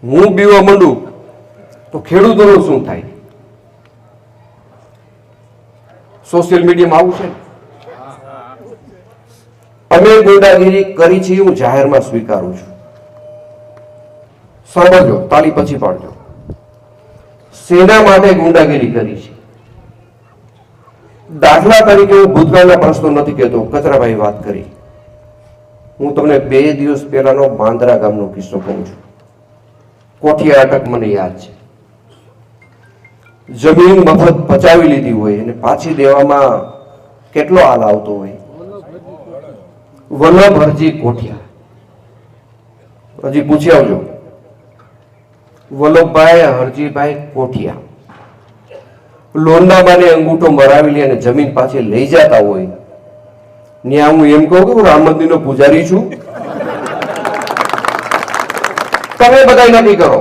હું બીવા માંડું તો ખેડૂતોનું શું થાય? સોશિયલ મીડિયામાં આવું છે ને? અમે ગુંડાગીરી કરી છે હું જાહેરમાં સ્વીકારું છું. સાંભળજો, તાળી પછી પાડજો. સેના માટે ગુંડાગીરી કરી છે. દાખલા તરીકે હું ભૂતકાળના પ્રશ્નો નથી કહેતો, કચરાભાઈ વાત કરી. હું તમને 2 દિવસ પહેલાનો માંદરા ગામનો કિસ્સો કહું છું. કોઠિયા અટક મને યાદ છે. જમીન મફત પચાવી લીધી હોય અને પાછી દેવામાં કેટલો હાલ આવતો હોય. વલ્લભ હરજી કોઠિયા, હજી પૂછી આવજો. વલ્લભભાઈ હરજીભાઈ કોઠિયા લોંડાબાને અંગૂઠો મરાવી લે અને જમીન પાછી લઈ જતા હોય. ત્યાં હું એમ કહું કે હું રામ મંદિરનો પૂજારી છું, તમે બધા નક્કી કરો.